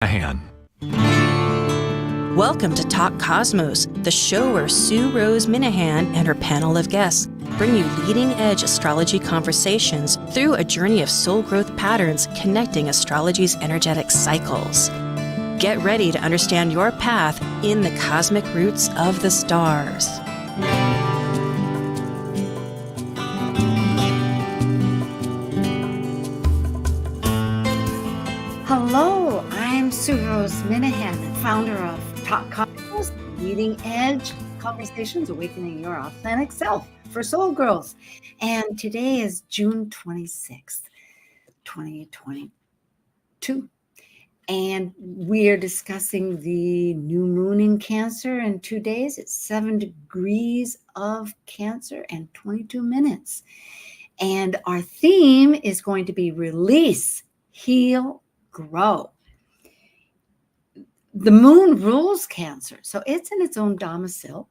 Minahan. Welcome to Talk Cosmos, the show where Sue Rose Minahan and her panel of guests bring you leading-edge astrology conversations through a journey of soul growth patterns connecting astrology's energetic cycles. Get ready to understand your path in the cosmic roots of the stars. Hello, I'm Sue Rose Minahan, founder of Talk Cosmos, Leading Edge Conversations, Awakening Your Authentic Self for Soul Growth. And today is June 26th, 2022. And we are discussing the new moon in Cancer in 2 days. It's 7 degrees of Cancer and 22 minutes. And our theme is going to be release, heal, grow. The moon rules Cancer, so it's in its own domicile.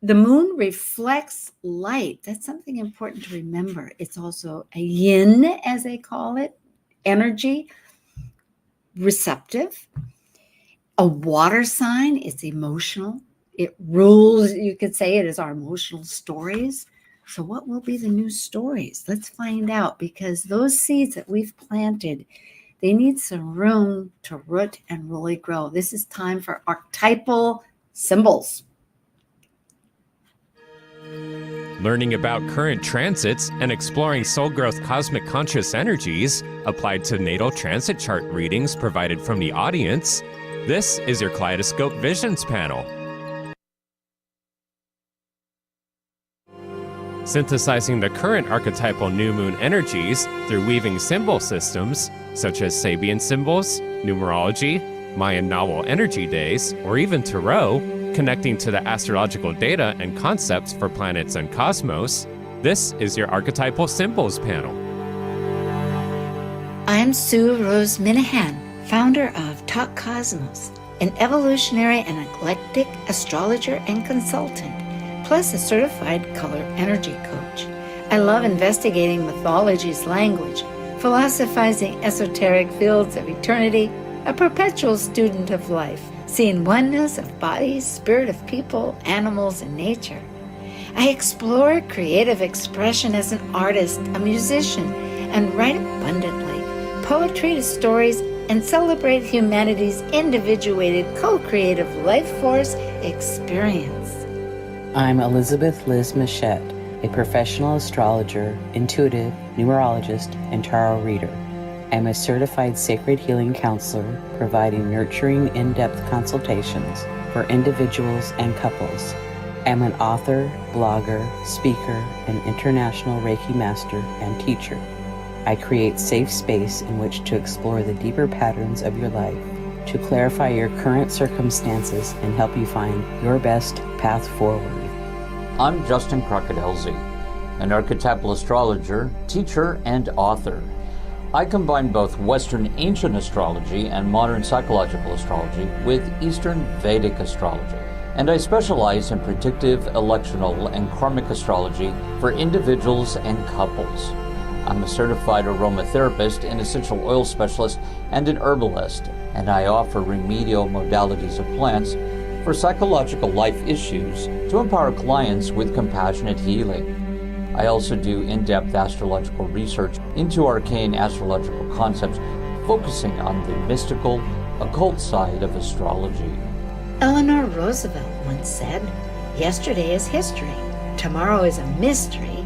The moon reflects light. That's something important to remember. It's also a yin, as they call it, energy, receptive. A water sign, it's emotional. It rules, you could say it is our emotional stories. So what will be the new stories? Let's find out, because those seeds that we've planted, they need some room to root and really grow. This is time for archetypal symbols. Learning about current transits and exploring soul growth cosmic conscious energies applied to natal transit chart readings provided from the audience. This is your Kaleidoscope Visions panel. Synthesizing the current archetypal new moon energies through weaving symbol systems such as Sabian Symbols, numerology, Mayan novel energy days, or even Tarot, connecting to the astrological data and concepts for planets and cosmos. This is your Archetypal Symbols panel. I'm Sue Rose Minahan, founder of Talk Cosmos, an evolutionary and eclectic astrologer and consultant, plus a certified color energy coach. I love investigating mythology's language, philosophizing esoteric fields of eternity, a perpetual student of life, seeing oneness of bodies, spirit of people, animals, and nature. I explore creative expression as an artist, a musician, and write abundantly, poetry to stories, and celebrate humanity's individuated, co-creative life force experience. I'm Elizabeth Liz Muschett, a professional astrologer, intuitive, numerologist, and tarot reader. I'm a certified sacred healing counselor, providing nurturing, in-depth consultations for individuals and couples. I'm an author, blogger, speaker, and international Reiki master and teacher. I create safe space in which to explore the deeper patterns of your life, to clarify your current circumstances and help you find your best path forward. I'm Justin Crockett, Elzie, an archetypal astrologer, teacher, and author. I combine both Western ancient astrology and modern psychological astrology with Eastern Vedic astrology, and I specialize in predictive, electional, and karmic astrology for individuals and couples. I'm a certified aromatherapist, an essential oil specialist, and an herbalist, and I offer remedial modalities of plants for psychological life issues to empower clients with compassionate healing. I also do in-depth astrological research into arcane astrological concepts, focusing on the mystical, occult side of astrology. Eleanor Roosevelt once said, "Yesterday is history, tomorrow is a mystery,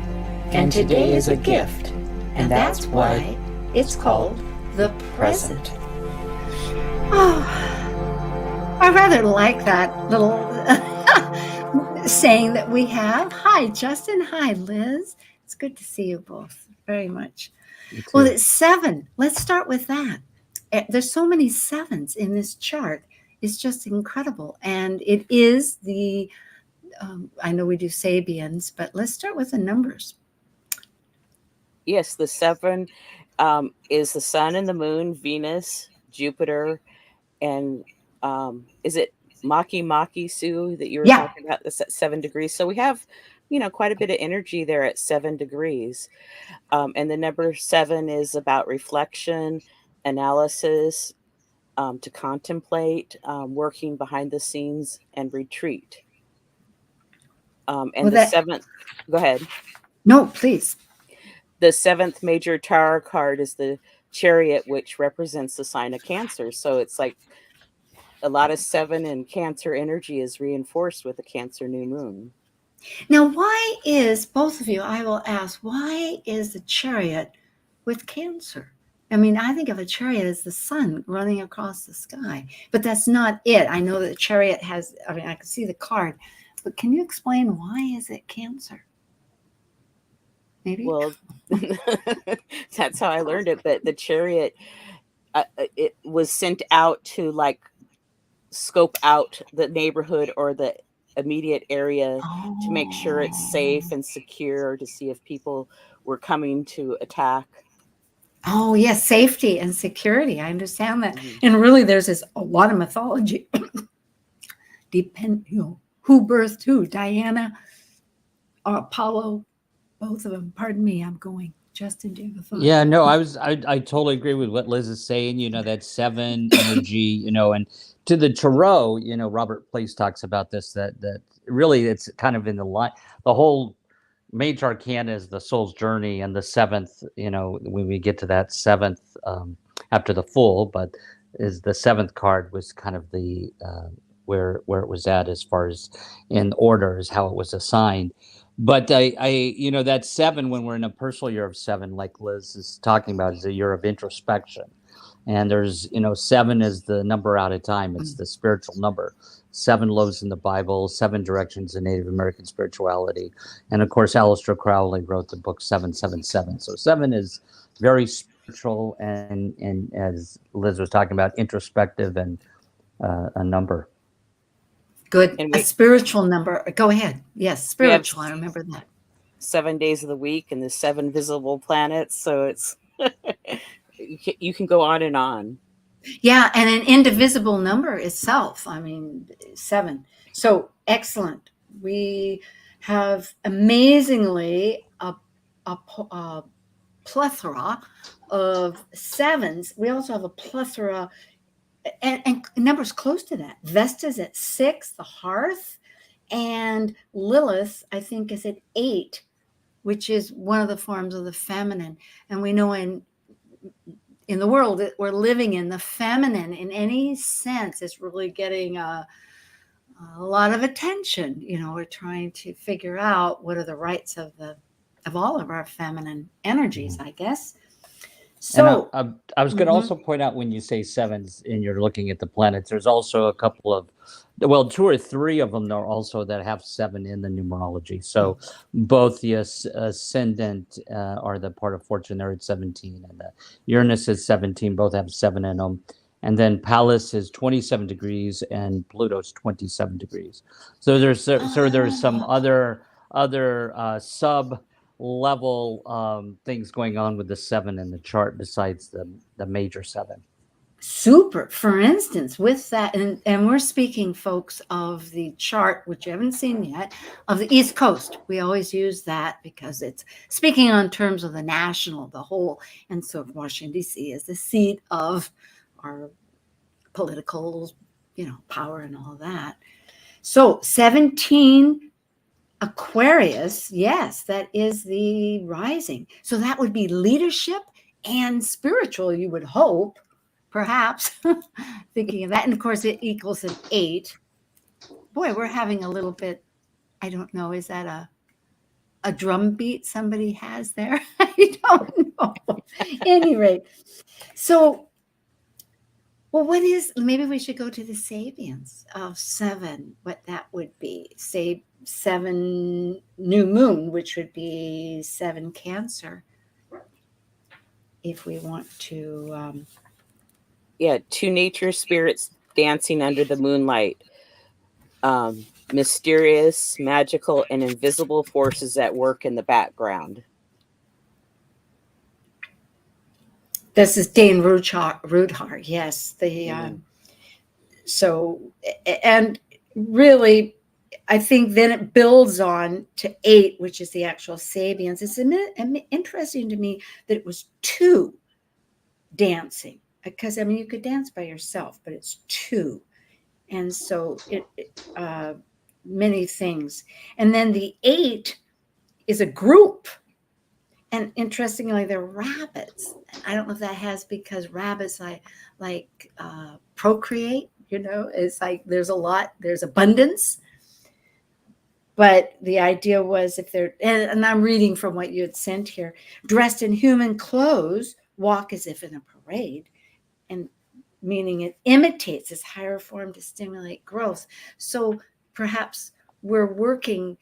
and today is a gift." And that's why it's called the present. Oh, I rather like that little saying that we have. Hi, Justin. Hi, Liz. It's good to see you both very much. Well, it's 7. Let's start with that. There's so many 7s in this chart. It's just incredible. And it is the, I know we do Sabians, but let's start with the numbers. Yes, the 7 is the sun and the moon, Venus, Jupiter, and is it Maki, Sue, that you were talking about, the 7 degrees? So we have, quite a bit of energy there at 7 degrees. And the number 7 is about reflection, analysis, to contemplate, working behind the scenes, and retreat. And Well, the seventh, go ahead. No, please. The seventh major tarot card is the Chariot, which represents the sign of Cancer. So it's like a lot of 7 and Cancer energy is reinforced with the Cancer new moon. Now, why is, both of you, I will ask, why is the Chariot with Cancer? I mean, I think of a chariot as the sun running across the sky, but that's not it. I know that the Chariot has, I mean, I can see the card, but can you explain why is it Cancer? Maybe? Well, that's how I learned it. But the Chariot, it was sent out to like scope out the neighborhood or the immediate area to make sure it's safe and secure, to see if people were coming to attack. Oh, yes, safety and security. I understand that. And really, there's a lot of mythology. Who birthed who? Diana or Apollo? Both of them. Pardon me, I'm going. Justin, do you have a thought? Yeah, no, I totally agree with what Liz is saying, that 7 energy, and to the tarot, Robert Place talks about this, that really it's kind of in the line, the whole major arcana is the soul's journey, and the 7th, when we get to that 7th, after the full, but is the 7th card was kind of the where it was at as far as in order as how it was assigned. But that 7, when we're in a personal year of 7, like Liz is talking about, is a year of introspection. And there's, 7 is the number out of time. It's the spiritual number. 7 loaves in the Bible, 7 directions in Native American spirituality. And of course, Aleister Crowley wrote the book 777. So 7 is very spiritual and as Liz was talking about, introspective and a number. Good. A spiritual number. Go ahead. Yes, spiritual. I remember that. 7 days of the week and the 7 visible planets. So it's you can go on and on. Yeah, and an indivisible number itself. I mean, 7. So excellent. We have amazingly a plethora of 7s. We also have a plethora and numbers close to that. Vesta's at 6, the hearth, and Lilith, I think, is at 8, which is one of the forms of the feminine. And we know in the world that we're living in, the feminine, in any sense, is really getting a lot of attention. We're trying to figure out what are the rights of all of our feminine energies, I guess. So I was going to also point out, when you say 7s and you're looking at the planets, there's also a couple of, 2 or 3 of them are also that have 7 in the numerology. So both the ascendant are the part of fortune, they're at 17, and the Uranus is 17, both have 7 in them. And then Pallas is 27 degrees and Pluto's 27 degrees. So there's some other sub level things going on with the 7 in the chart besides the major 7. Super. For instance, with that, and we're speaking, folks, of the chart, which you haven't seen yet, of the East Coast. We always use that because it's speaking on terms of the national, the whole. And so Washington, D.C. is the seat of our political, power and all that. So 17 Aquarius, yes, that is the rising. So that would be leadership and spiritual, you would hope, perhaps, thinking of that. And of course, it equals an 8. Boy, we're having a little bit, I don't know, is that a drum beat somebody has there? I don't know. At any rate, so, well, maybe we should go to the Sabians of 7, what that would be. Say 7 new moon, which would be 7 Cancer, if we want to. 2 nature spirits dancing under the moonlight. Mysterious, magical, and invisible forces at work in the background. This is Dane Rudhar. Yes. So, and really, I think then it builds on to 8, which is the actual Sabians. It's interesting to me that it was 2 dancing because I mean, you could dance by yourself, but it's two. And so many things. And then the 8 is a group. And interestingly, they're rabbits. I don't know if that has because rabbits like procreate, it's like there's abundance. But the idea was if they're, and I'm reading from what you had sent here, dressed in human clothes, walk as if in a parade, and meaning it imitates this higher form to stimulate growth. So perhaps we're working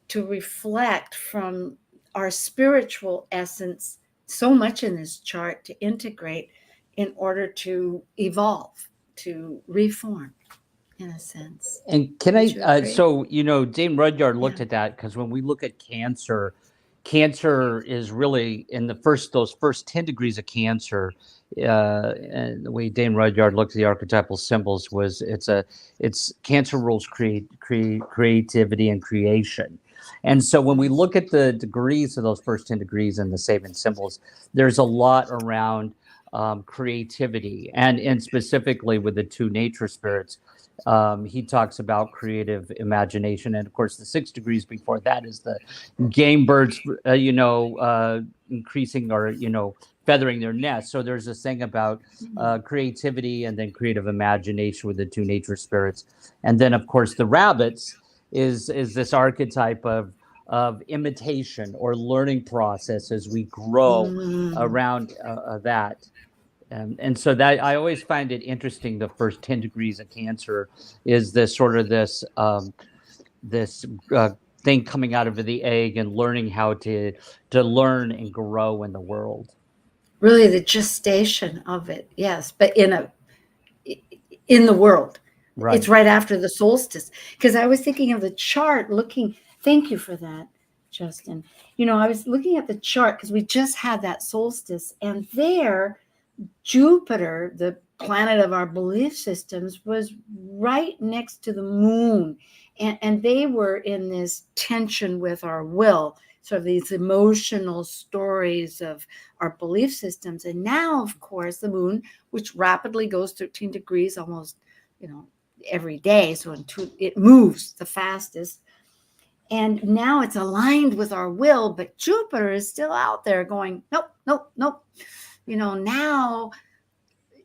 to reflect from our spiritual essence so much in this chart to integrate in order to evolve, to reform, in a sense. And can Dame Rudyard looked at that because when we look at Cancer is really in those first 10 degrees of Cancer. And the way Dame Rudyard looked at the archetypal symbols was it's Cancer rules creativity and creation. And so when we look at the degrees of those first 10 degrees and the Sabian symbols, there's a lot around creativity, and specifically with the two nature spirits. He talks about creative imagination, and of course the 6 degrees before that is the game birds, increasing or feathering their nest. So there's this thing about creativity and then creative imagination with the two nature spirits, and then of course the rabbits is this archetype of imitation or learning process as we grow around that. And so that I always find it interesting. The first 10 degrees of Cancer is this thing coming out of the egg and learning how to learn and grow in the world. Really, the gestation of it, yes, but in the world. Right. It's right after the solstice. Because I was thinking of the chart thank you for that, Justin. I was looking at the chart because we just had that solstice, and there Jupiter, the planet of our belief systems, was right next to the moon. And they were in this tension with our will, sort of these emotional stories of our belief systems. And now, of course, the moon, which rapidly goes 13 degrees almost, every day. So it moves the fastest. And now it's aligned with our will, but Jupiter is still out there going, nope, nope, nope. Now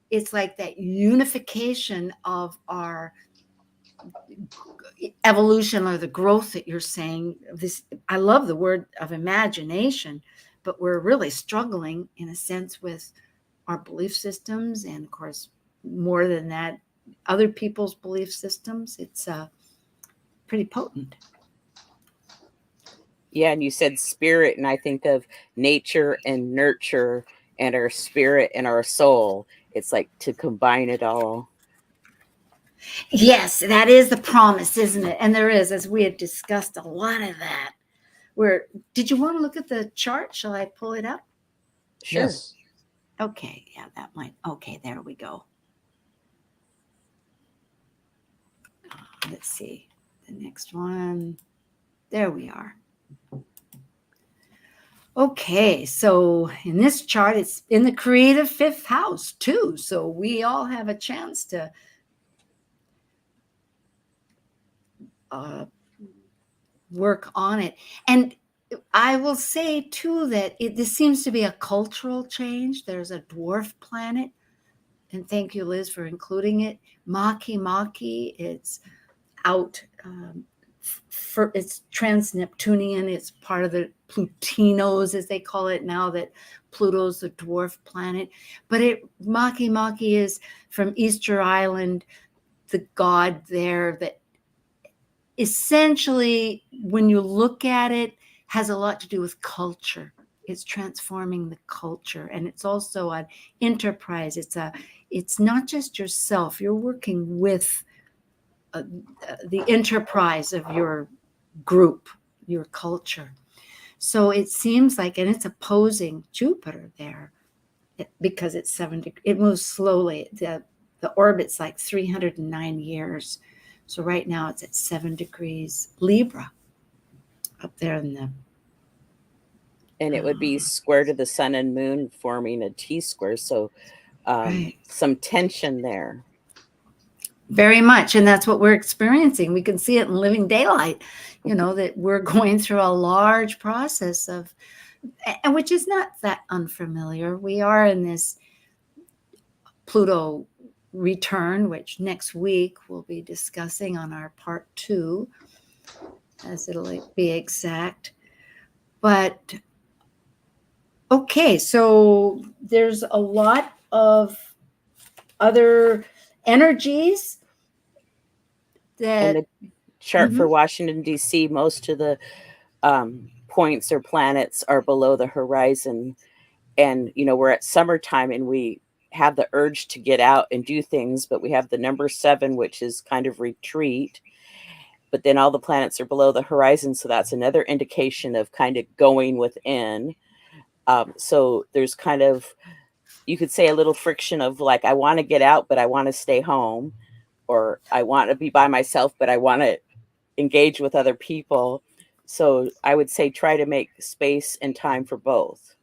it's like that unification of our evolution or the growth that you're saying. I love the word of imagination, but we're really struggling in a sense with our belief systems. And of course, more than that, other people's belief systems. It's pretty potent. Yeah, and you said spirit, and I think of nature and nurture and our spirit and our soul. It's like to combine it all. Yes, that is the promise, isn't it? And there is, as we had discussed, a lot of that. Did you want to look at the chart? Shall I pull it up? Sure. Yes. Okay, yeah, okay, there we go. Let's see, the next one. There we are. Okay, so in this chart, it's in the creative 5th house too. So we all have a chance to work on it. And I will say too that this seems to be a cultural change. There's a dwarf planet, and thank you, Liz, for including it. Maki, it's out. It's trans-Neptunian. It's part of the Plutinos, as they call it now, that Pluto's the dwarf planet. But Maki is from Easter Island, the god there that essentially, when you look at it, has a lot to do with culture. It's transforming the culture, and it's also an enterprise. It's not just yourself. You're working with the enterprise of your group, your culture. So it seems like, and it's opposing Jupiter there because it's 7 degrees. It moves slowly. The orbit's like 309 years. So right now it's at 7 degrees Libra up there in the. And it would be square to the sun and moon, forming a T-square. So Right. some tension there. Very much. And that's what we're experiencing. We can see it in living daylight, that we're going through a large process of, and which is not that unfamiliar. We are in this Pluto return, which next week we'll be discussing on our part 2, as it'll be exact. But okay, so there's a lot of other energies And that the chart for Washington, D.C., most of the points or planets are below the horizon. And, we're at summertime and we have the urge to get out and do things, but we have the number 7, which is kind of retreat. But then all the planets are below the horizon. So that's another indication of kind of going within. So there's kind of, you could say, a little friction of like, I want to get out, but I want to stay home, or I want to be by myself, but I want to engage with other people. So I would say try to make space and time for both.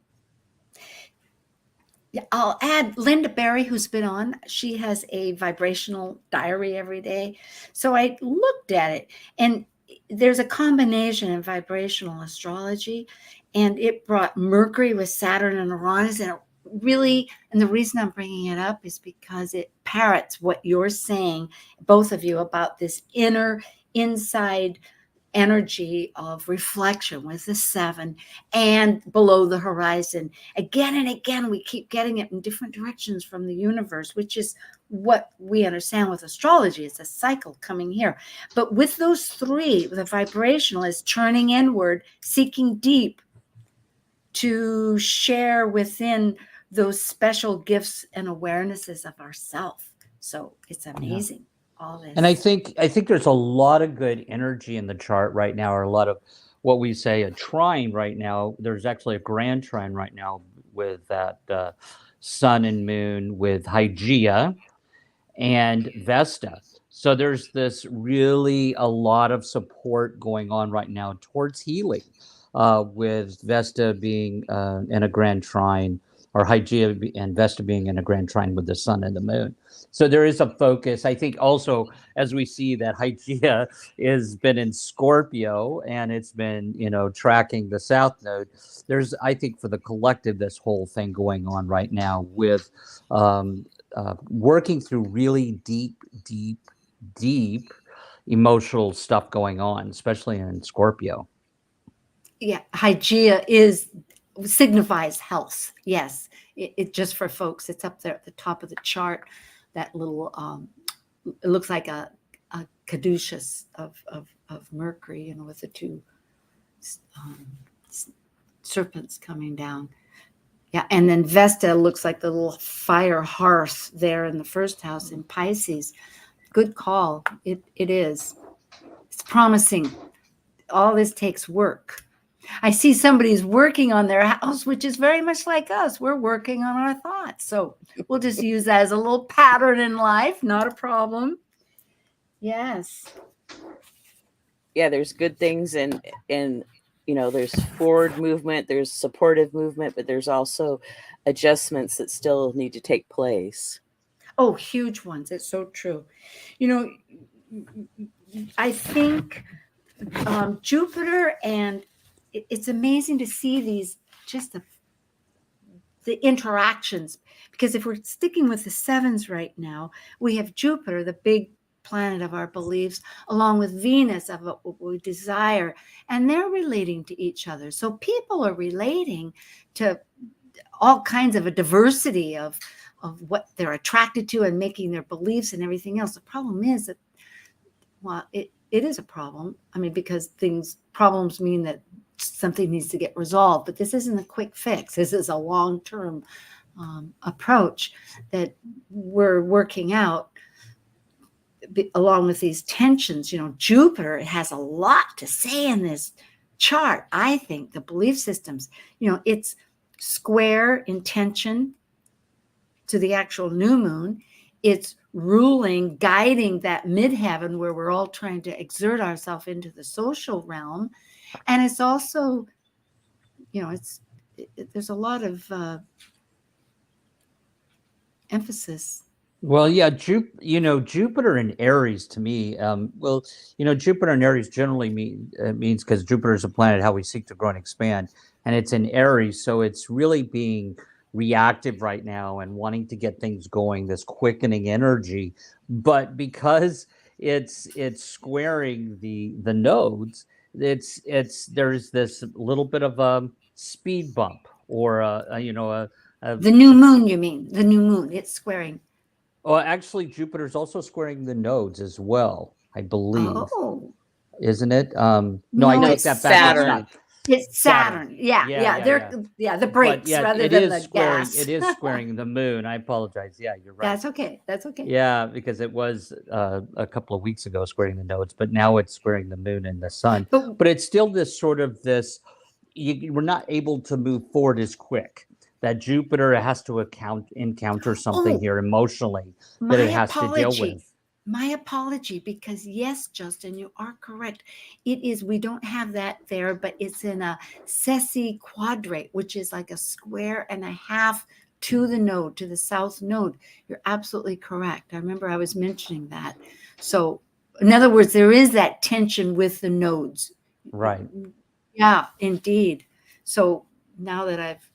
Yeah, I'll add Linda Berry, who's been on. She has a vibrational diary every day. So I looked at it, and there's a combination in vibrational astrology, and it brought Mercury with Saturn and Uranus, and and the reason I'm bringing it up is because it parrots what you're saying, both of you, about this inside energy of reflection with the 7 and below the horizon. Again and again, we keep getting it in different directions from the universe, which is what we understand with astrology. It's a cycle coming here. But with those 3, the vibrational is turning inward, seeking deep to share within those special gifts and awarenesses of ourself. So it's amazing. All this. And I think there's a lot of good energy in the chart right now, or a lot of what we say a trine right now. There's actually a grand trine right now with that sun and moon with Hygeia and Vesta. So there's this really a lot of support going on right now towards healing, with Vesta being in a grand trine, or Hygeia and Vesta being in a grand trine with the sun and the moon. So there is a focus. I think also, as we see that Hygeia has been in Scorpio and it's been, tracking the South Node, there's, I think, for the collective, this whole thing going on right now with working through really deep emotional stuff going on, especially in Scorpio. Yeah, Hygeia signifies health. Yes, it just for folks, it's up there at the top of the chart. That little, it looks like a caduceus of Mercury, with the 2 serpents coming down. Yeah, and then Vesta looks like the little fire hearth there in the first house in Pisces. Good call. It is. It's promising. All this takes work. I see somebody's working on their house, which is very much like us. We're working on our thoughts. So we'll just use that as a little pattern in life. Not a problem. Yes. Yeah, there's good things in there's forward movement, there's supportive movement, but there's also adjustments that still need to take place. Oh, huge ones. It's so true. I think Jupiter, and it's amazing to see these, just the interactions, because if we're sticking with the 7s right now, we have Jupiter, the big planet of our beliefs, along with Venus of what we desire, and they're relating to each other. So people are relating to all kinds of a diversity of what they're attracted to and making their beliefs and everything else. The problem is that, well, it is a problem. I mean, because problems mean that something needs to get resolved, but this isn't a quick fix. This is a long-term approach that we're working out along with these tensions. Jupiter has a lot to say in this chart. I think the belief systems, it's square in tension to the actual new moon. It's ruling, guiding that midheaven where we're all trying to exert ourselves into the social realm. And it's also, there's a lot of emphasis. Well, yeah, Jupiter and Aries to me. Jupiter and Aries generally means because Jupiter is a planet how we seek to grow and expand, and it's in Aries, so it's really being reactive right now and wanting to get things going. This quickening energy, but because it's squaring the nodes, there's this little bit of a speed bump or The new moon, you mean? The new moon. It's squaring. well, actually, Jupiter's also squaring the nodes as well, I believe. Oh. Isn't it? No, No, I take it's that back. Saturn. It's not. It's Saturn. Yeah, the But brakes yeah, rather it than is the squaring. gas. It is squaring the moon. I apologize. Yeah, you're right. That's okay. That's okay. Yeah, because it was a couple of weeks ago squaring the nodes, but now it's squaring the moon and the sun. But But it's still we're not able to move forward as quick. That Jupiter has to encounter something Oh, here emotionally that my it has to deal apology. with. My apology, because yes, Justin, you are correct. It is, we don't have that there, but it's in a sessi quadrate, which is like a square and a half to the node, to the south node. You're absolutely correct. I remember I was mentioning that. So, in other words, there is that tension with the nodes. Right. Yeah, indeed. So now that I've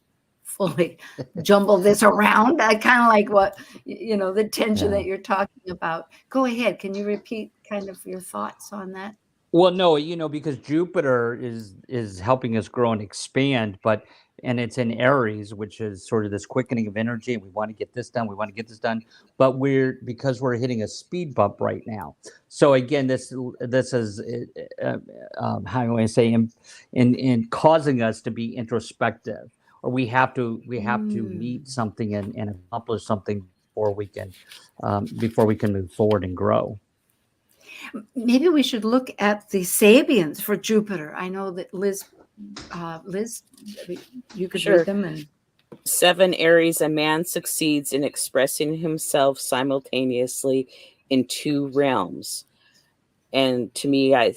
fully jumbled this around, I kind of like what, the tension Yeah. that you're talking about. Go ahead. Can you repeat kind of your thoughts on that? Well, no, because Jupiter is helping us grow and expand, and it's in Aries, which is sort of this quickening of energy, and we want to get this done, we want to get this done, but because we're hitting a speed bump right now. So again, this is how do I say in causing us to be introspective, or we have to meet something and accomplish something before we can move forward and grow. Maybe we should look at the Sabians for Jupiter. I know that Liz, you could Sure. read them. And 7 Aries, a man succeeds in expressing himself simultaneously in 2 realms. And to me, I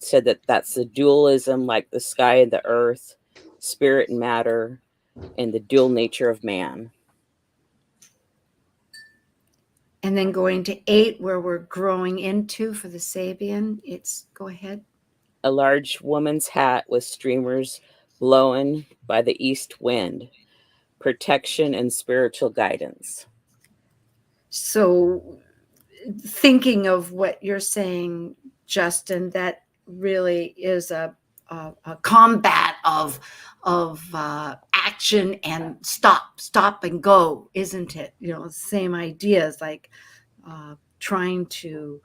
said that that's the dualism, like the sky and the earth, spirit and matter, and the dual nature of man. and then going to 8, where we're growing into for the Sabian. Go ahead. A large woman's hat with streamers blowing by the east wind, protection and spiritual guidance. So thinking of what you're saying, Justin, that really is a combat of action and stop and go, isn't it? Same ideas, like trying to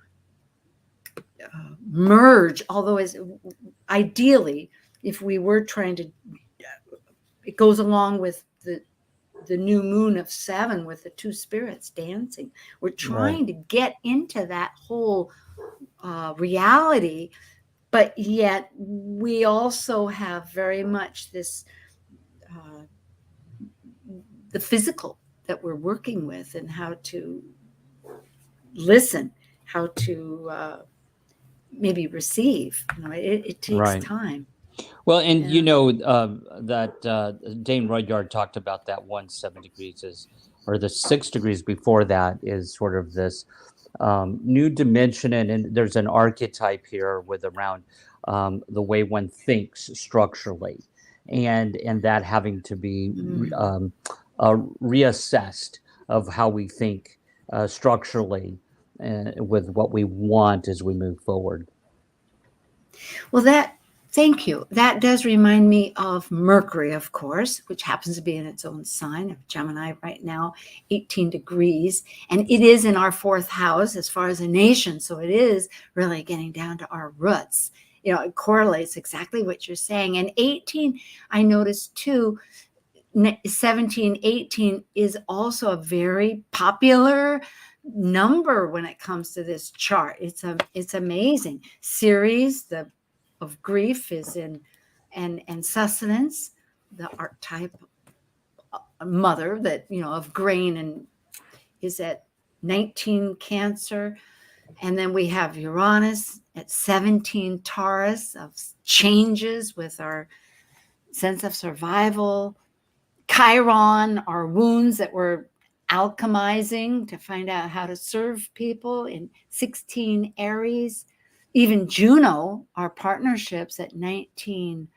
merge, although ideally, if we were trying to, it goes along with the new moon of 7 with the 2 spirits dancing. We're trying to get into that whole reality, but yet we also have very much this the physical that we're working with, and how to listen, how to maybe receive. It takes time. Well, and that Dane Rudyard talked about that 7 degrees or the 6 degrees before that is sort of this new dimension, and there's an archetype here with around the way one thinks structurally, and that having to be reassessed of how we think structurally with what we want as we move forward. Well, thank you. That does remind me of Mercury, of course, which happens to be in its own sign of Gemini right now, 18 degrees. And it is in our 4th house as far as a nation. So it is really getting down to our roots. It correlates exactly what you're saying. And 18, I noticed too, 17, 18 is also a very popular number when it comes to this chart. It's amazing. Ceres, of grief, is in and sustenance, the archetype mother that of grain, and is at 19 Cancer. And then we have Uranus at 17 Taurus, of changes with our sense of survival. Chiron, our wounds that we're alchemizing to find out how to serve people in 16 Aries. Even Juno, our partnerships at 19.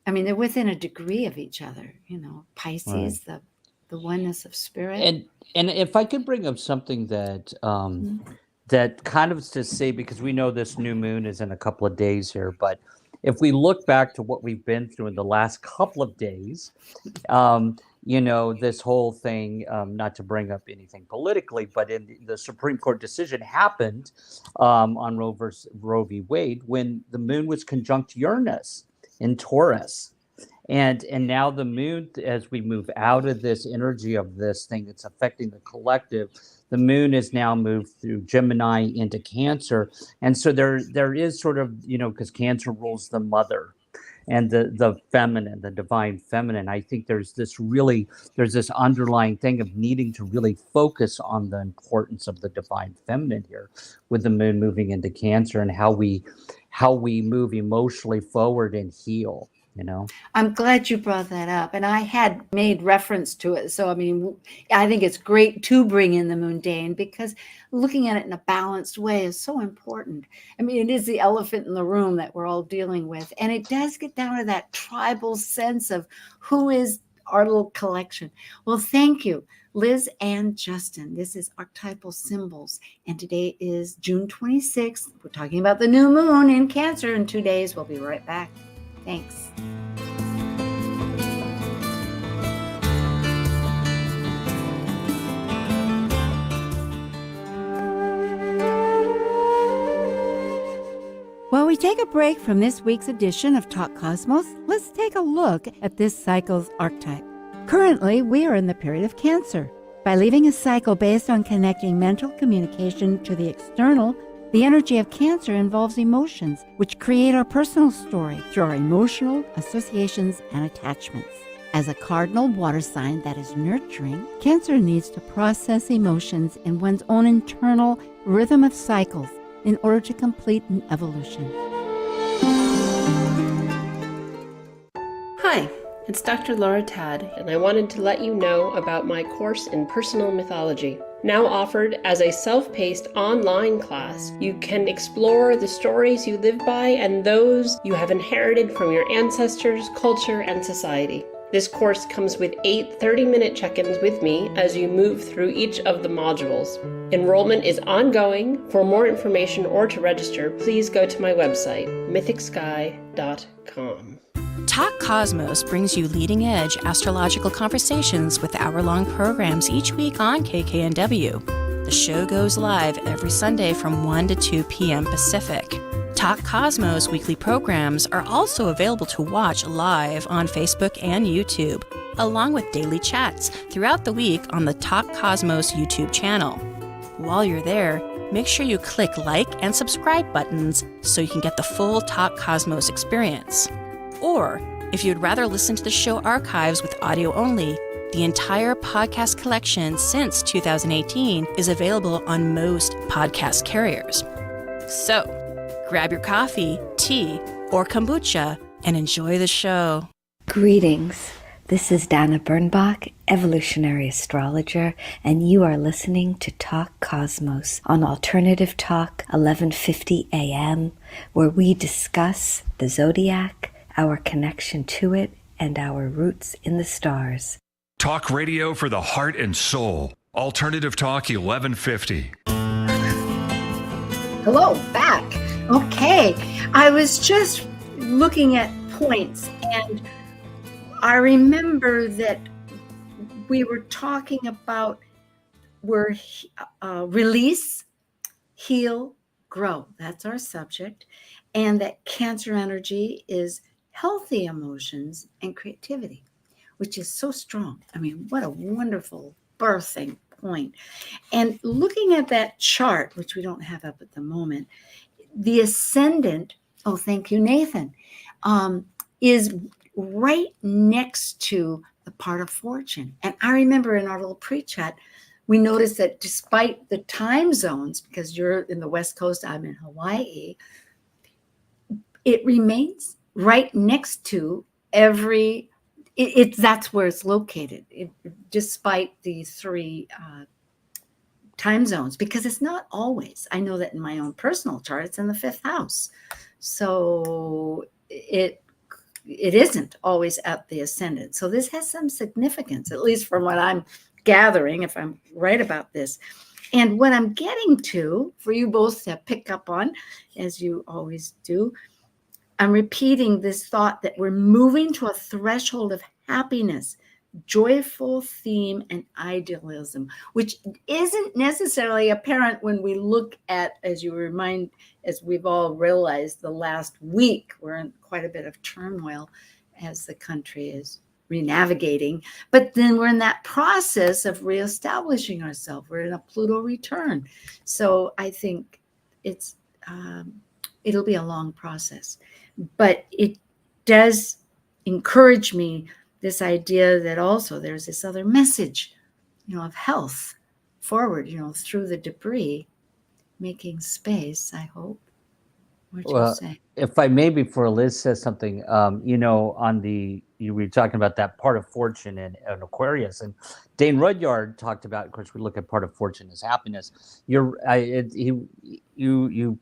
I mean, they're within a degree of each other, Pisces, the oneness of spirit. And if I could bring up something that that kind of to say, because we know this new moon is in a couple of days here, but if we look back to what we've been through in the last couple of days, this whole thing, not to bring up anything politically, but in the Supreme Court decision happened on Roe v. Wade when the moon was conjunct Uranus in Taurus. And now the moon, as we move out of this energy of this thing that's affecting the collective, the moon is now moved through Gemini into Cancer. And so there is sort of, because Cancer rules the mother and the feminine, the divine feminine. I think there's this underlying thing of needing to really focus on the importance of the divine feminine here with the moon moving into Cancer and how we move emotionally forward and heal. I'm glad you brought that up. And I had made reference to it. So, I think it's great to bring in the mundane because looking at it in a balanced way is so important. It is the elephant in the room that we're all dealing with. And it does get down to that tribal sense of who is our little collection. Well, thank you, Liz and Justin. This is Archetypal Symbols. And today is June 26th. We're talking about the new moon in Cancer in 2 days. We'll be right back. Thanks. While we take a break from this week's edition of Talk Cosmos, let's take a look at this cycle's archetype. Currently, we are in the period of Cancer. By leaving a cycle based on connecting mental communication to the external, the energy of Cancer involves emotions, which create our personal story through our emotional associations and attachments. As a cardinal water sign that is nurturing, Cancer needs to process emotions in one's own internal rhythm of cycles in order to complete an evolution. Hi, it's Dr. Laura Tad, and I wanted to let you know about my course in personal mythology. Now offered as a self-paced online class, you can explore the stories you live by and those you have inherited from your ancestors, culture, and society. This course comes with 8 30-minute check-ins with me as you move through each of the modules. Enrollment is ongoing. For more information or to register, please go to my website, mythicsky.com. Talk Cosmos brings you leading-edge astrological conversations with hour-long programs each week on KKNW. The show goes live every Sunday from 1 to 2 p.m. Pacific. Talk Cosmos weekly programs are also available to watch live on Facebook and YouTube, along with daily chats throughout the week on the Talk Cosmos YouTube channel. While you're there, make sure you click like and subscribe buttons so you can get the full Talk Cosmos experience. Or, if you'd rather listen to the show archives with audio only, the entire podcast collection since 2018 is available on most podcast carriers. So, grab your coffee, tea, or kombucha and enjoy the show. Greetings. This is Dana Birnbach, evolutionary astrologer, and you are listening to Talk Cosmos on Alternative Talk 1150 AM, where we discuss the zodiac, our connection to it, and our roots in the stars. Talk radio for the heart and soul. Alternative Talk 1150. Hello, back. Okay, I was just looking at points, and I remember that we were talking about release, heal, grow. That's our subject, and that Cancer energy is healthy emotions and creativity, which is so strong. What a wonderful birthing point. And looking at that chart, which we don't have up at the moment, the ascendant, oh, thank you, Nathan, is right next to the part of fortune. And I remember in our little pre-chat, we noticed that despite the time zones, because you're in the West Coast, I'm in Hawaii, it remains right next to every that's where it's located, despite the three time zones, because it's not always. I know that in my own personal chart, it's in the 5th house. So it isn't always at the ascendant. So this has some significance, at least from what I'm gathering, if I'm right about this. And what I'm getting to, for you both to pick up on, as you always do, I'm repeating this thought that we're moving to a threshold of happiness, joyful theme, and idealism, which isn't necessarily apparent when we look at, as we've all realized, the last week, we're in quite a bit of turmoil as the country is renavigating. But then we're in that process of reestablishing ourselves. We're in a Pluto return. So I think it'll be a long process. But it does encourage me, this idea that also there's this other message, of health forward, through the debris, making space, I hope. What do you say? If I may, before Liz says something, you were talking about that part of fortune and Aquarius, and Dane Rudyard talked about, of course, we look at part of fortune as happiness. You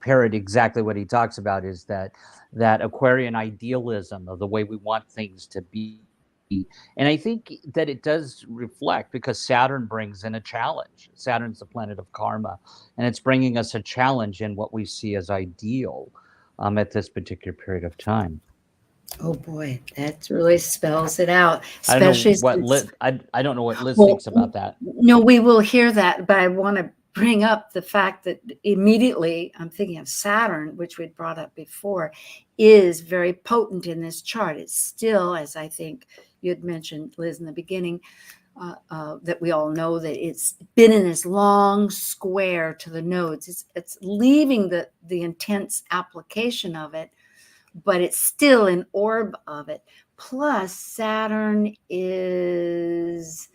parrot exactly what he talks about, is that Aquarian idealism of the way we want things to be. And I think that it does reflect, because Saturn brings in a challenge. Saturn's the planet of karma, and it's bringing us a challenge in what we see as ideal at this particular period of time. Oh boy, that really spells it out. I don't know what Liz thinks about that. No, we will hear that, but I want to bring up the fact that immediately I'm thinking of Saturn, which we'd brought up before, is very potent in this chart. It's still, as I think you had mentioned, Liz, in the beginning, that we all know that it's been in this long square to the nodes. It's leaving the intense application of it, but it's still an orb of it. Plus, Saturn is,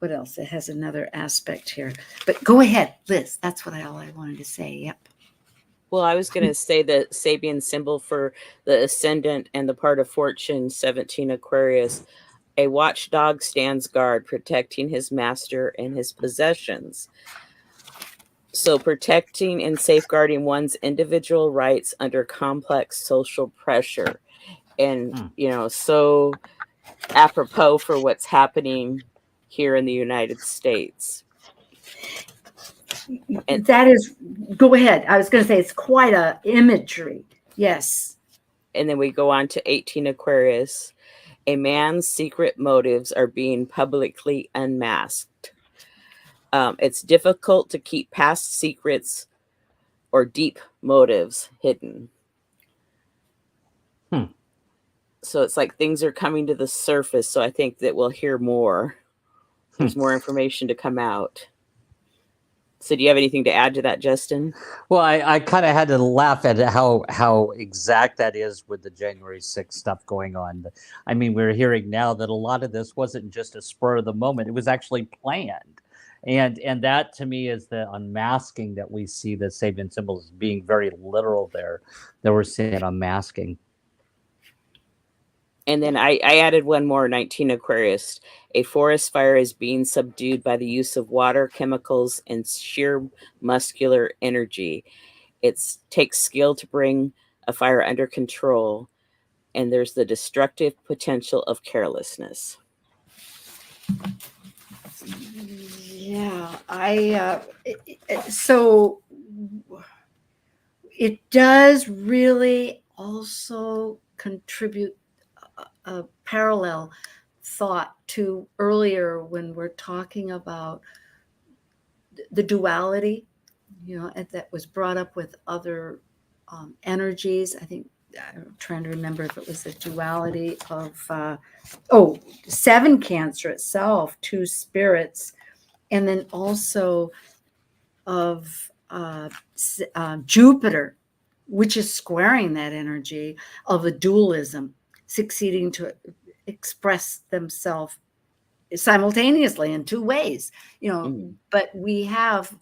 what else? It has another aspect here. But go ahead, Liz. That's all I wanted to say. Yep. Well, I was going to say the Sabian symbol for the ascendant and the part of fortune, 17 Aquarius. A watchdog stands guard, protecting his master and his possessions. So protecting and safeguarding one's individual rights under complex social pressure. And, so apropos for what's happening here in the United States. And that is, go ahead. I was going to say it's quite a imagery. Yes. And then we go on to 18 Aquarius. A man's secret motives are being publicly unmasked. It's difficult to keep past secrets or deep motives hidden. So it's like things are coming to the surface. So I think that we'll hear more. There's more information to come out. So do you have anything to add to that, Justin? Well, I kind of had to laugh at how exact that is with the January 6th stuff going on. I mean, we're hearing now that a lot of this wasn't just a spur of the moment. It was actually planned. And that, to me, is the unmasking that we see the Sabian symbols being very literal there, that we're seeing it unmasking. And then I added one more, 19 Aquarius. A forest fire is being subdued by the use of water, chemicals, and sheer muscular energy. It takes skill to bring a fire under control, and there's the destructive potential of carelessness. Yeah, so it does really also contribute a parallel thought to earlier when we're talking about the duality, that was brought up with other energies. I think I'm trying to remember if it was the duality of 7 Cancer itself, 2 spirits, and then also of Jupiter, which is squaring that energy of a dualism, succeeding to express themselves simultaneously in 2 ways, but we have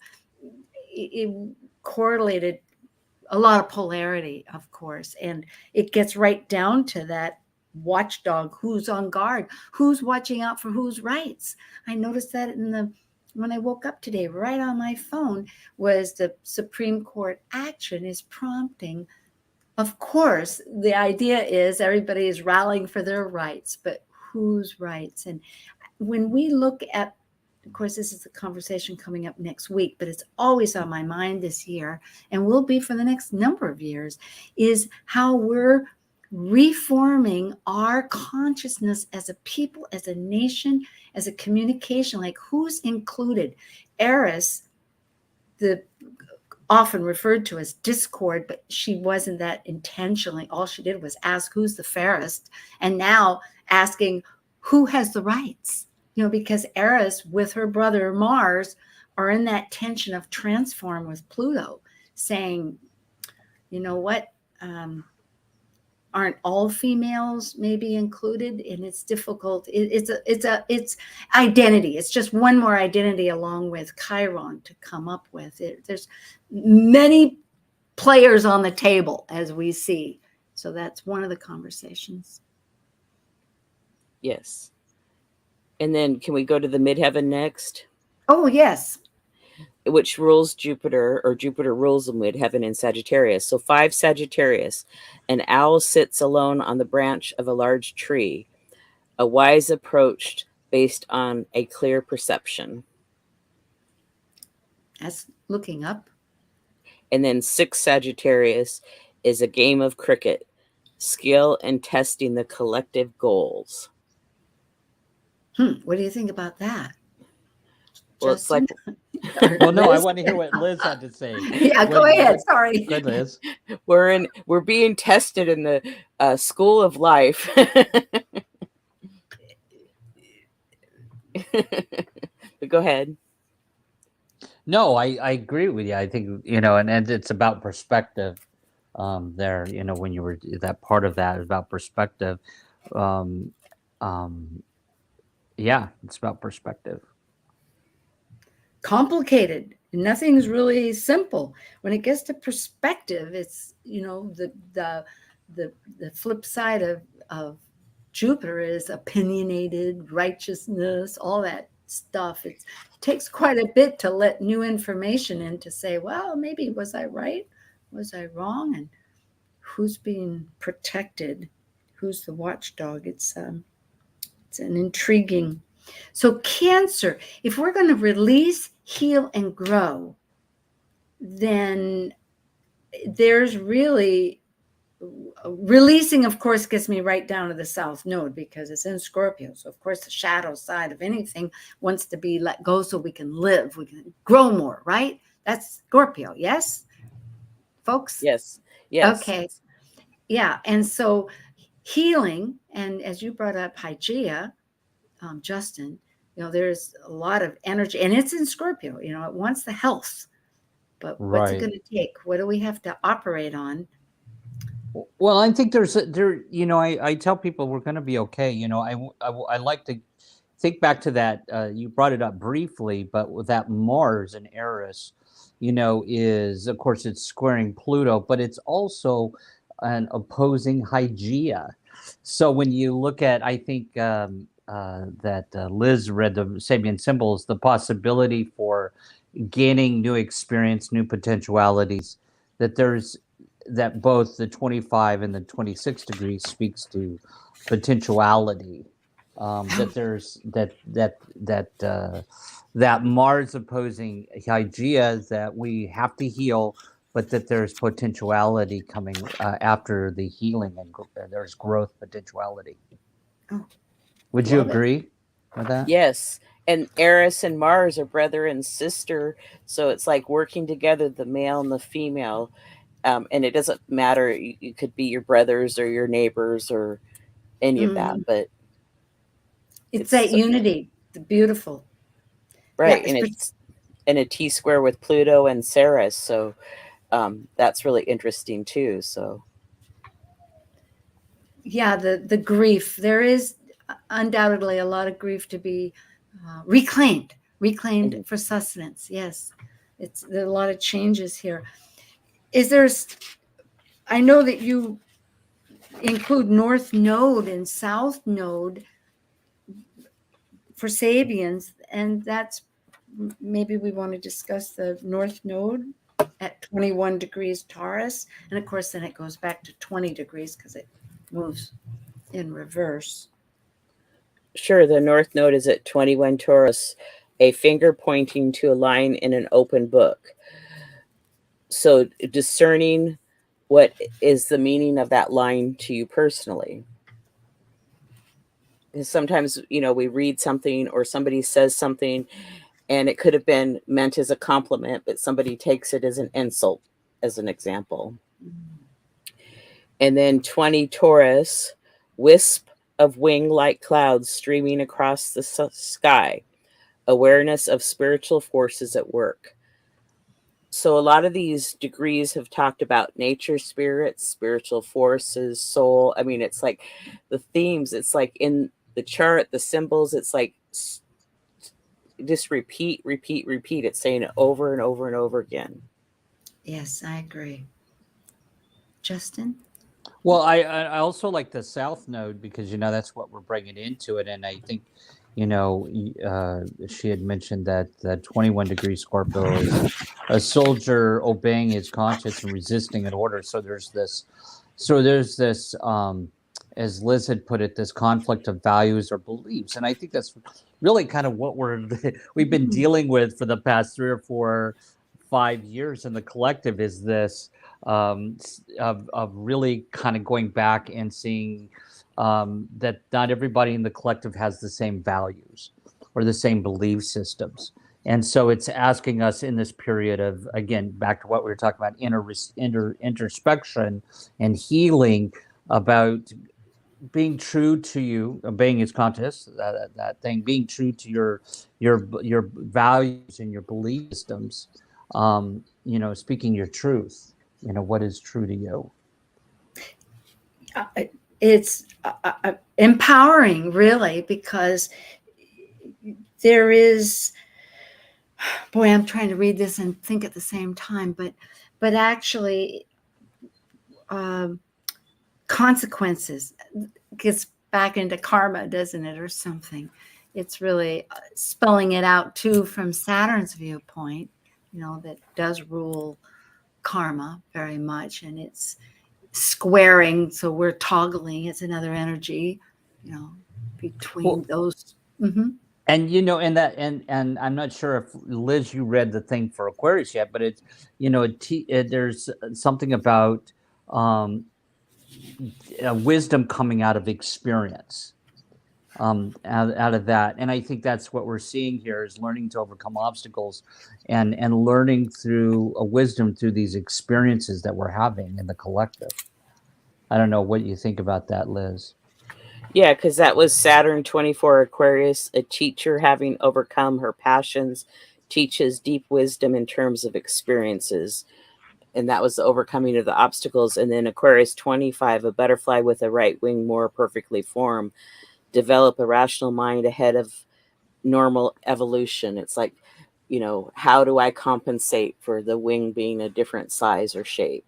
it correlated a lot of polarity, of course, and it gets right down to that watchdog, who's on guard, who's watching out for whose rights. I noticed that when I woke up today, right on my phone was the Supreme Court action is prompting. Of course, the idea is everybody is rallying for their rights, but whose rights? And when we look at, of course, this is a conversation coming up next week, but it's always on my mind this year and will be for the next number of years, is how we're reforming our consciousness as a people, as a nation, as a communication, like who's included. Aries, the often referred to as discord, but she wasn't that intentionally. All she did was ask who's the fairest, and now asking who has the rights, because Aries with her brother Mars are in that tension of transform with Pluto, saying, you know what, aren't all females maybe included? And it's difficult. It's identity. It's just one more identity along with Chiron to come up with it. There's many players on the table as we see. So that's one of the conversations. Yes. And then can we go to the midheaven next? Oh, yes. Which rules Jupiter, or Jupiter rules the midheaven in Sagittarius. So 5 Sagittarius. An owl sits alone on the branch of a large tree. A wise approach based on a clear perception. That's looking up. And then 6 Sagittarius is a game of cricket. Skill and testing the collective goals. What do you think about that? Well, it's like, well, no, I want to hear what Liz had to say. Yeah, go ahead. Sorry. Good, Liz. We're being tested in the school of life. But go ahead. No, I agree with you. I think, and it's about perspective there, when you were that part of that is about perspective. Yeah, it's about perspective. Complicated. Nothing's really simple. When it gets to perspective, it's, the flip side of Jupiter is opinionated, righteousness, all that stuff. It takes quite a bit to let new information in to say, well, maybe was I right? Was I wrong? And who's being protected? Who's the watchdog? It's an intriguing. So Cancer, if we're going to release, heal, and grow, then there's really releasing, of course, gets me right down to the South Node because it's in Scorpio. So, of course, the shadow side of anything wants to be let go so we can live, we can grow more, right? That's Scorpio, yes, folks? Yes. Okay. Yeah. And so healing, and as you brought up Hygeia, Justin, there's a lot of energy, and it's in Scorpio, it wants the health, but what's it going to take? What do we have to operate on? Well, I think I tell people we're going to be okay. I like to think back to that. You brought it up briefly, but with that Mars and Aries, is, of course, it's squaring Pluto, but it's also an opposing Hygeia. So when you look at, I think, that Liz read the Sabian Symbols, the possibility for gaining new experience, new potentialities, that both the 25 and the 26 degrees speaks to potentiality. That there's that Mars opposing Hygeia, that we have to heal, but that there's potentiality coming after the healing, and there's growth potentiality. Oh. Would you agree with that? Yes. And Eris and Mars are brother and sister. So it's like working together, the male and the female. And it doesn't matter. You could be your brothers or your neighbors or any of that. But it's that unity. The beautiful. Right. Yeah, and it's in a T square with Pluto and Ceres. So that's really interesting too. So. Yeah, the grief. There is undoubtedly a lot of grief to be reclaimed for sustenance. Yes, there are a lot of changes here. I know that you include North Node and South Node for Sabians, and that's maybe we want to discuss the North Node at 21 degrees Taurus, and of course then it goes back to 20 degrees because it moves in reverse. Sure, the North Node is at 21 Taurus, a finger pointing to a line in an open book. So discerning what is the meaning of that line to you personally. Because sometimes, we read something or somebody says something and it could have been meant as a compliment, but somebody takes it as an insult, as an example. And then 20 Taurus, wisp of wing-like clouds streaming across the sky, awareness of spiritual forces at work. So a lot of these degrees have talked about nature, spirits, spiritual forces, soul. I mean, it's like the themes, it's like in the chart, the symbols, it's like just repeat. It's saying it over and over and over again. Yes, I agree. Justin? Well, I also like the South Node because, that's what we're bringing into it. And I think, she had mentioned that 21 degree Scorpio is a soldier obeying his conscience and resisting an order. So there's this, as Liz had put it, this conflict of values or beliefs. And I think that's really kind of what we've been dealing with for the past 3 or 4, 5 years in the collective, is this of really kind of going back and seeing that not everybody in the collective has the same values or the same belief systems. And so it's asking us in this period of, again, back to what we were talking about, introspection and healing, about being true to you, obeying his conscience, that thing, being true to your values and your belief systems, speaking your truth, what is true to you. It's empowering, really, because there is, boy, I'm trying to read this and think at the same time, but actually consequences gets back into karma, doesn't it, or something. It's really spelling it out too from Saturn's viewpoint, that does rule karma very much, and it's squaring, so we're toggling. It's another energy, between those. Mm-hmm. And and I'm not sure if Liz, you read the thing for Aquarius yet, but it's there's something about wisdom coming out of experience, out of that. And I think that's what we're seeing here, is learning to overcome obstacles and learning through a wisdom through these experiences that we're having in the collective. I don't know what you think about that, Liz. Yeah, because that was Saturn 24 Aquarius, a teacher having overcome her passions, teaches deep wisdom in terms of experiences. And that was the overcoming of the obstacles. And then Aquarius 25, a butterfly with a right wing more perfectly formed, develop a rational mind ahead of normal evolution. It's like, how do I compensate for the wing being a different size or shape?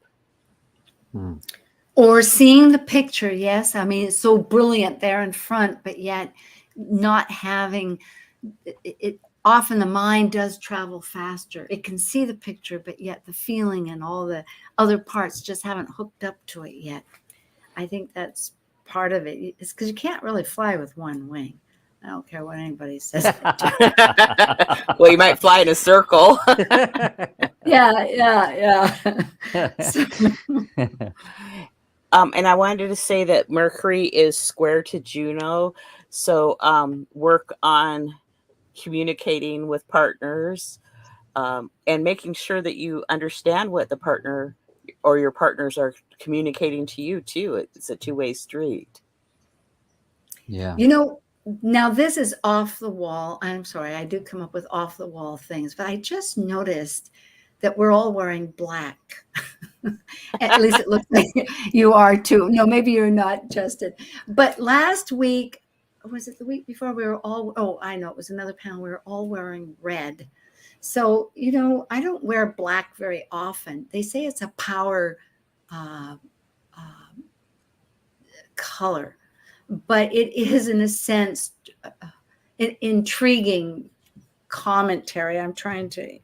Or seeing the picture, yes. I mean, it's so brilliant there in front, but yet not having it. Often the mind does travel faster. It can see the picture, but yet the feeling and all the other parts just haven't hooked up to it yet. I think that's part of it. It's because you can't really fly with one wing. I don't care what anybody says. Well, you might fly in a circle. Yeah. So, and I wanted to say that Mercury is square to Juno. So work on communicating with partners and making sure that you understand what the partner or your partners are communicating to you too. It's a two-way street. Yeah. Now this is off the wall. I'm sorry, I do come up with off the wall things, but I just noticed that we're all wearing black. At least it looks like you are too. No, maybe you're not, Justin. But last week, was it the week before, we were all, I know, it was another panel, we were all wearing red. So, I don't wear black very often. They say it's a power color, but it is, in a sense, an intriguing commentary. I'm trying to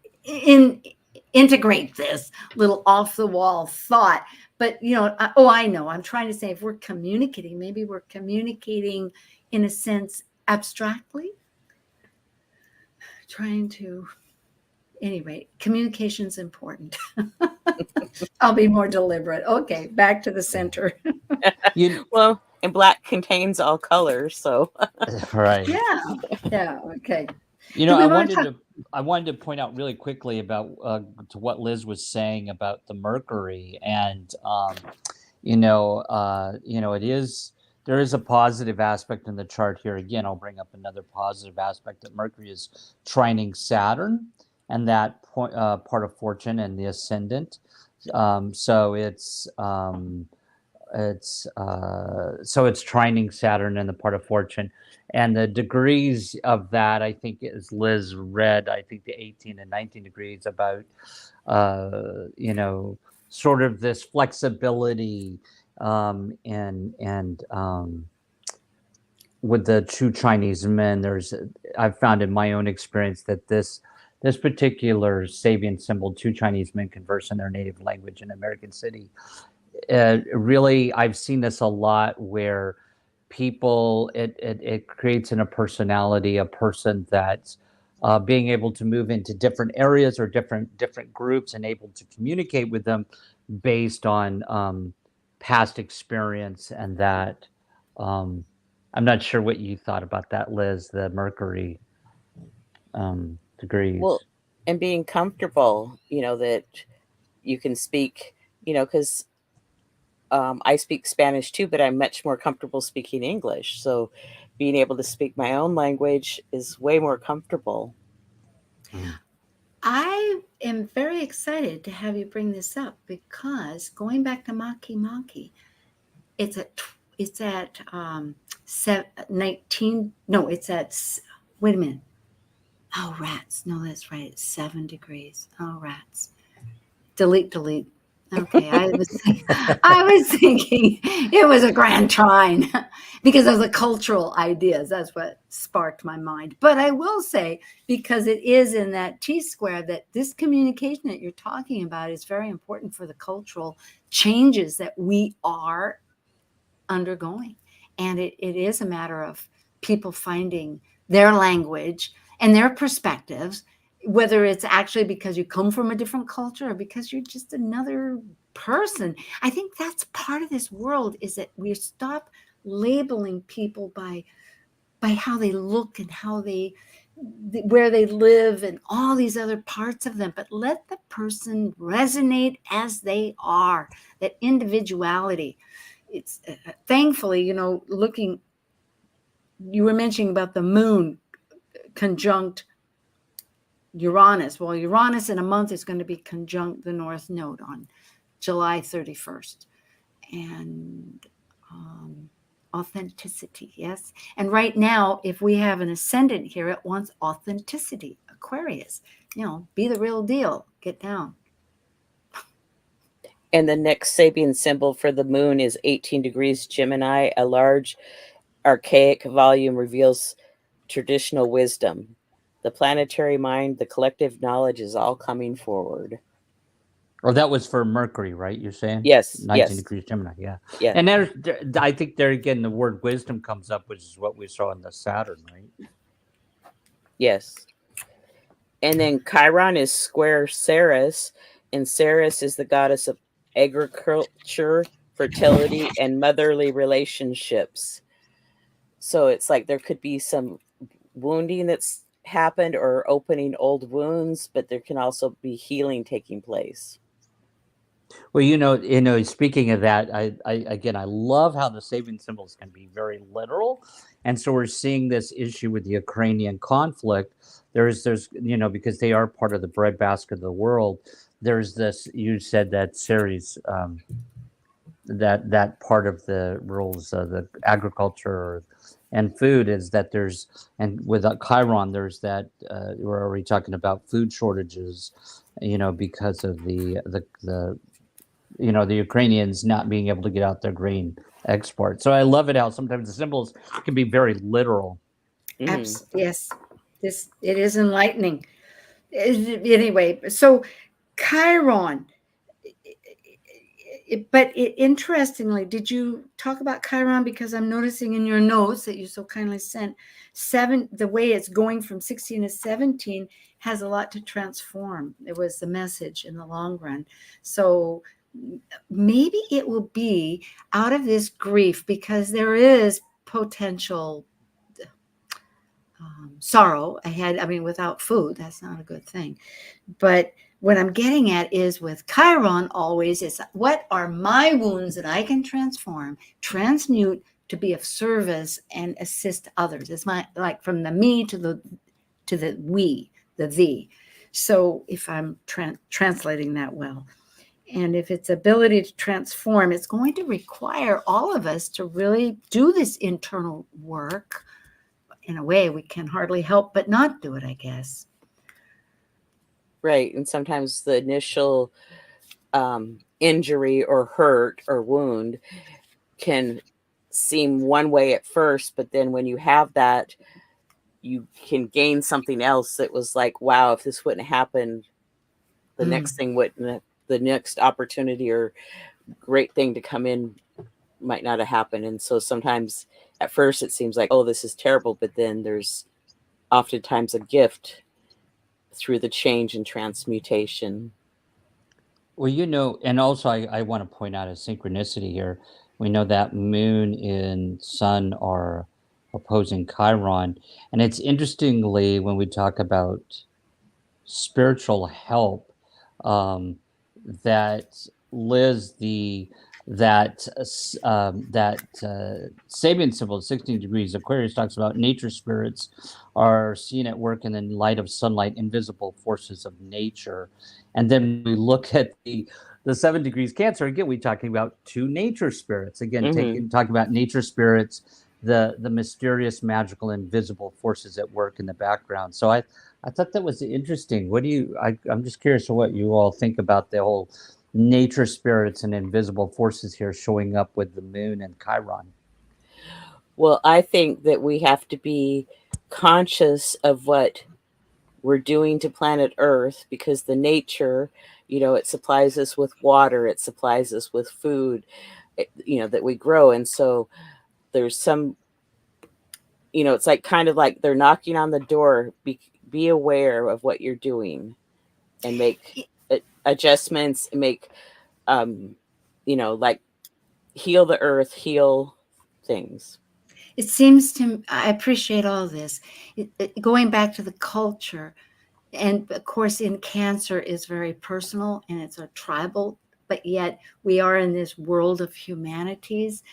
integrate this little off the wall thought, but I know, I'm trying to say, if we're communicating, maybe we're communicating in a sense abstractly, trying to, anyway, communication's important. I'll be more deliberate. Okay, back to the center. Well, and black contains all colors, so Right. Yeah. Okay. I wanted to point out really quickly about to what Liz was saying about the Mercury, and there is a positive aspect in the chart here. Again, I'll bring up another positive aspect, that Mercury is trining Saturn, and that part of fortune and the ascendant. So it's trining Saturn in the part of fortune, and the degrees of that, I think, as Liz read, I think the 18 and 19 degrees about sort of this flexibility, and with the two Chinese men, I've found in my own experience that this particular Sabian symbol, two Chinese men converse in their native language in American City. Really, I've seen this a lot, where people, it creates in a personality, a person that's being able to move into different areas or different groups, and able to communicate with them based on past experience. And that I'm not sure what you thought about that, Liz, the Mercury degrees. Well, and being comfortable, that you can speak, because I speak Spanish too, but I'm much more comfortable speaking English. So being able to speak my own language is way more comfortable. I am very excited to have you bring this up, because going back to Maki, it's at 19. No, it's at, wait a minute. Oh, rats. No, that's right. It's 7 degrees. Oh, rats. Delete. Okay, I was thinking it was a grand trine because of the cultural ideas. That's what sparked my mind. But I will say, because it is in that T-square, that this communication that you're talking about is very important for the cultural changes that we are undergoing. And it is a matter of people finding their language and their perspectives, whether it's actually because you come from a different culture or because you're just another person. I think that's part of this world, is that we stop labeling people by how they look and where they live and all these other parts of them, but let the person resonate as they are, that individuality. It's thankfully, you were mentioning about the moon conjunct Uranus. Well, Uranus in a month is going to be conjunct the North Node on July 31st. And authenticity, yes. And right now, if we have an ascendant here, it wants authenticity. Aquarius, be the real deal. Get down. And the next Sabian symbol for the moon is 18 degrees Gemini. A large archaic volume reveals traditional wisdom. The planetary mind, the collective knowledge is all coming forward. Oh, that was for Mercury, right? You're saying? Yes. 19 degrees Gemini, yeah. And I think there again, the word wisdom comes up, which is what we saw in the Saturn, right? Yes. And then Chiron is square Ceres, and Ceres is the goddess of agriculture, fertility, and motherly relationships. So it's like there could be some wounding that's happened or opening old wounds, but there can also be healing taking place. Well, speaking of that, I love how the Sabian symbols can be very literal, and so we're seeing this issue with the Ukrainian conflict. There's because they are part of the breadbasket of the world. There's this. You said that series, that part of the rules, the agriculture and food, is that and with Chiron, there's that. We're already talking about food shortages, because of the the Ukrainians not being able to get out their grain export. So I love it how sometimes the symbols can be very literal. Yes, it is enlightening. Anyway, so Chiron. Interestingly, did you talk about Chiron? Because I'm noticing in your notes that you so kindly sent, the way it's going from 16 to 17 has a lot to transform. It was the message in the long run. So maybe it will be out of this grief, because there is potential sorrow ahead. I mean, without food, that's not a good thing. But what I'm getting at is with Chiron always is, what are my wounds that I can transmute to be of service and assist others? It's like from the me to the we, the thee. So if I'm translating that well, and if it's ability to transform, it's going to require all of us to really do this internal work. In a way, we can hardly help but not do it, I guess. Right. And sometimes the initial injury or hurt or wound can seem one way at first, but then when you have that, you can gain something else that was like, wow, if this wouldn't happen, the next thing wouldn't, the next opportunity or great thing to come in might not have happened. And so sometimes at first it seems like, oh, this is terrible, but then there's oftentimes a gift through the change and transmutation. Well, and also I want to point out a synchronicity here. We know that Moon and Sun are opposing Chiron. And it's interestingly, when we talk about spiritual help, that Liz, that Sabian symbol, 16 degrees Aquarius, talks about nature spirits are seen at work in the light of sunlight, invisible forces of nature. And then we look at the 7 degrees Cancer. Again, we're talking about two nature spirits. Again, talking about nature spirits, the mysterious, magical, invisible forces at work in the background. So I thought that was interesting. I'm just curious to what you all think about the whole nature spirits and invisible forces here showing up with the Moon and Chiron. Well, I think that we have to be conscious of what we're doing to planet Earth, because the nature, it supplies us with water, it supplies us with food, that we grow. And so there's some, it's like kind of like they're knocking on the door. Be aware of what you're doing and make adjustments, and make, like heal the earth, heal things. It seems to, I appreciate all this. Going back to the culture, and of course in Cancer is very personal and it's a tribal, but yet we are in this world of humanities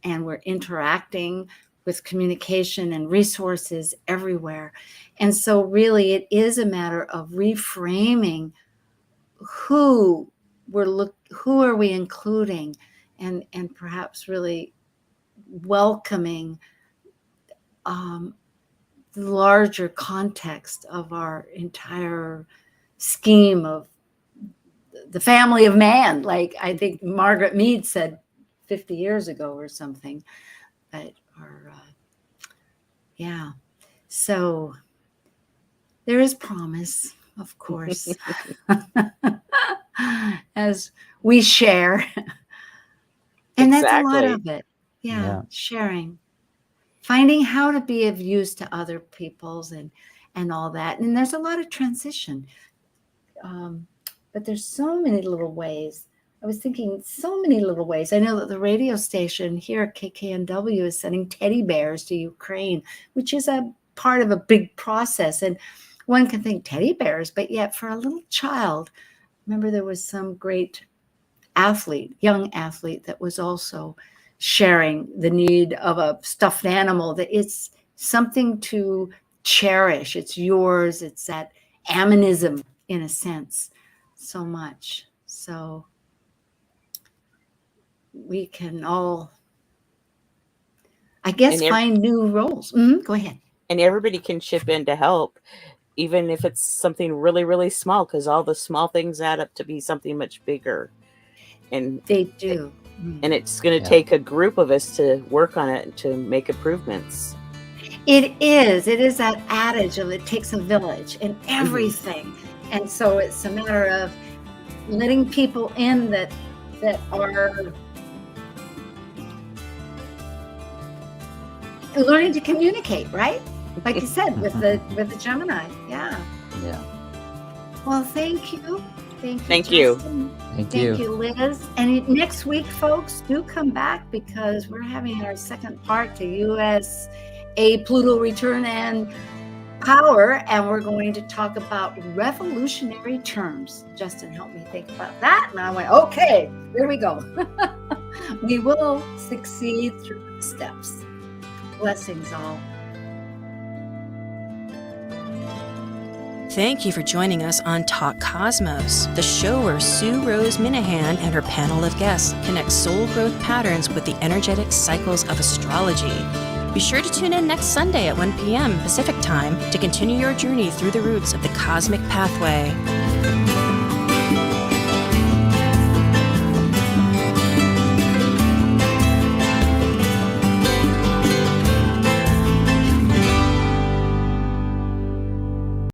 and we're interacting with communication and resources everywhere. And so really it is a matter of reframing who are we including, and perhaps really welcoming the larger context of our entire scheme of the family of man. Like I think Margaret Mead said 50 years ago or something. So there is promise, of course, as we share. And that's a lot of it. Yeah, sharing. Finding how to be of use to other people's and all that. And there's a lot of transition. But there's so many little ways. I was thinking so many little ways. I know that the radio station here at KKNW is sending teddy bears to Ukraine, which is a part of a big process. And one can think teddy bears, but yet for a little child, remember there was some great young athlete that was also sharing the need of a stuffed animal, that it's something to cherish. It's yours. It's that aminism in a sense, so much. So we can all, I guess, find new roles. Go ahead. And everybody can chip in to help, even if it's something really, really small, because all the small things add up to be something much bigger. and They do. and it's going to Yeah. take a group of us to work on it to make improvements. It is that adage of it takes a village in everything. And so it's a matter of letting people in that are learning to communicate, right? Like you said, with the Gemini. Yeah. Yeah. Well, thank you. Thank you. Justin. Thank Thank you. you, Liz. And next week, folks, do come back because we're having our second part to USA Pluto return and power, and we're going to talk about revolutionary terms. Justin helped me think about that, and I went, okay, here we go. We will succeed through the steps. Blessings all. Thank you for joining us on Talk Cosmos, the show where Sue Rose Minahan and her panel of guests connect soul growth patterns with the energetic cycles of astrology. Be sure to tune in next Sunday at 1 p.m. Pacific Time to continue your journey through the roots of the cosmic pathway.